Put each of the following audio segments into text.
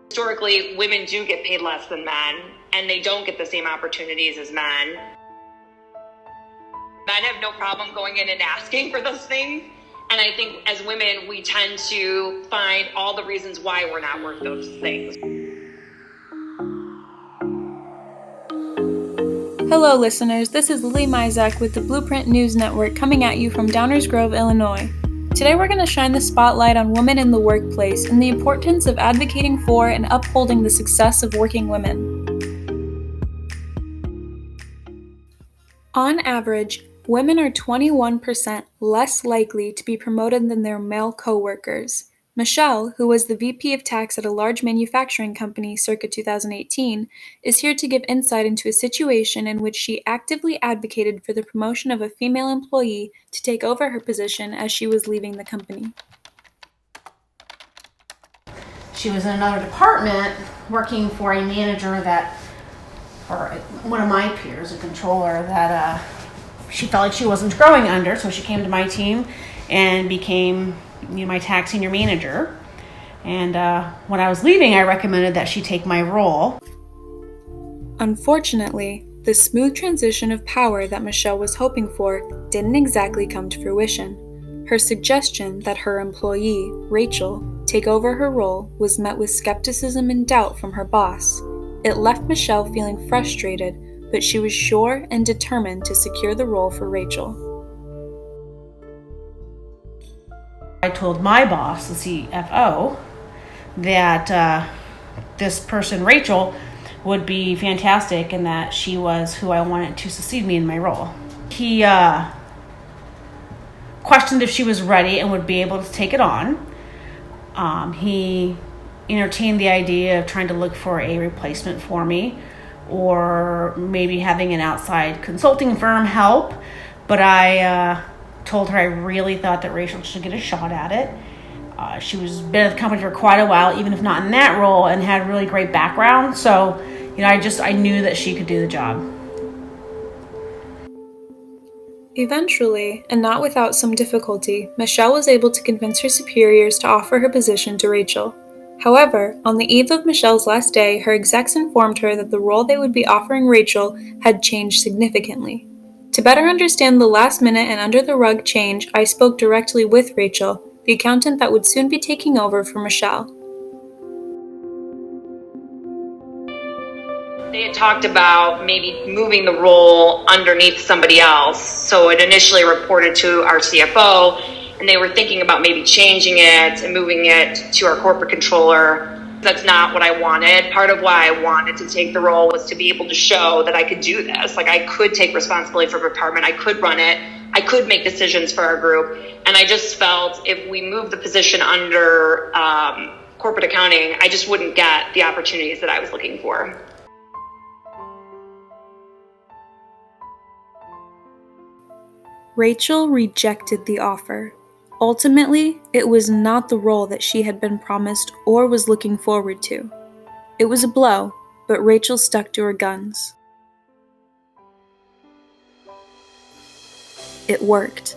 Historically, women do get paid less than men, and they don't get the same opportunities as men. Men have no problem going in and asking for those things. And I think as women, we tend to find all the reasons why we're not worth those things. Hello, listeners. This is Lily Mizak with the Blueprint News Network coming at you from Downers Grove, Illinois. Today we're going to shine the spotlight on women in the workplace and the importance of advocating for and upholding the success of working women. On average, women are 21% less likely to be promoted than their male co-workers. Michelle, who was the VP of Tax at a large manufacturing company circa 2018, is here to give insight into a situation in which she actively advocated for the promotion of a female employee to take over her position as she was leaving the company. She was in another department working for a manager or one of my peers, a controller, that she felt like she wasn't growing under, so she came to my team and became my tax senior manager. And when I was leaving, I recommended that she take my role. Unfortunately, the smooth transition of power that Michelle was hoping for didn't exactly come to fruition. Her suggestion that her employee, Rachel, take over her role was met with skepticism and doubt from her boss. It left Michelle feeling frustrated, but she was sure and determined to secure the role for Rachel. I told my boss, the CFO, that this person, Rachel, would be fantastic and that she was who I wanted to succeed me in my role. He questioned if she was ready and would be able to take it on. He entertained the idea of trying to look for a replacement for me or maybe having an outside consulting firm help, but I told her I really thought that Rachel should get a shot at it. She was been at the company for quite a while, even if not in that role, and had a really great background. So, I knew that she could do the job. Eventually, and not without some difficulty, Michelle was able to convince her superiors to offer her position to Rachel. However, on the eve of Michelle's last day, her execs informed her that the role they would be offering Rachel had changed significantly. To better understand the last-minute and under-the-rug change, I spoke directly with Rachel, the accountant that would soon be taking over for Michelle. They had talked about maybe moving the role underneath somebody else. So it initially reported to our CFO, and they were thinking about maybe changing it and moving it to our corporate controller. That's not what I wanted. Part of why I wanted to take the role was to be able to show that I could do this. Like, I could take responsibility for the department. I could run it. I could make decisions for our group. And I just felt if we moved the position under corporate accounting, I just wouldn't get the opportunities that I was looking for. Rachel rejected the offer. Ultimately, it was not the role that she had been promised or was looking forward to. It was a blow, but Rachel stuck to her guns. It worked.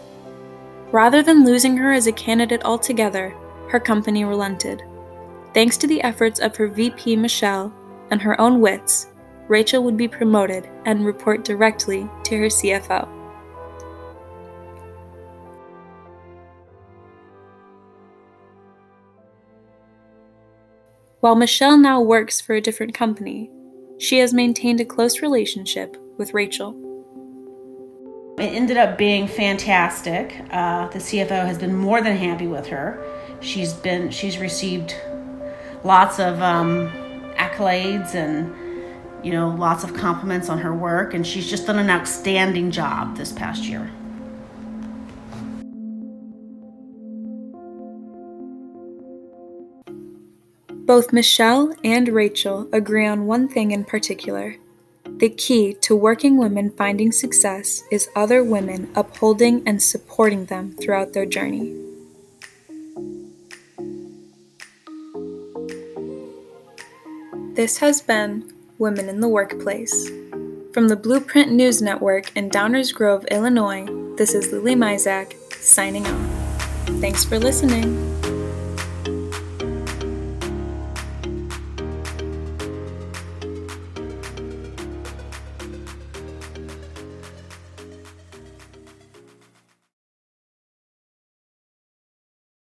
Rather than losing her as a candidate altogether, her company relented. Thanks to the efforts of her VP, Michelle, and her own wits, Rachel would be promoted and report directly to her CFO. While Michelle now works for a different company, she has maintained a close relationship with Rachel. It ended up being fantastic. The CFO has been more than happy with her. She's received lots of accolades and lots of compliments on her work, and she's just done an outstanding job this past year. Both Michelle and Rachel agree on one thing in particular. The key to working women finding success is other women upholding and supporting them throughout their journey. This has been Women in the Workplace. From the Blueprint News Network in Downers Grove, Illinois, this is Lily Mizak signing off. Thanks for listening.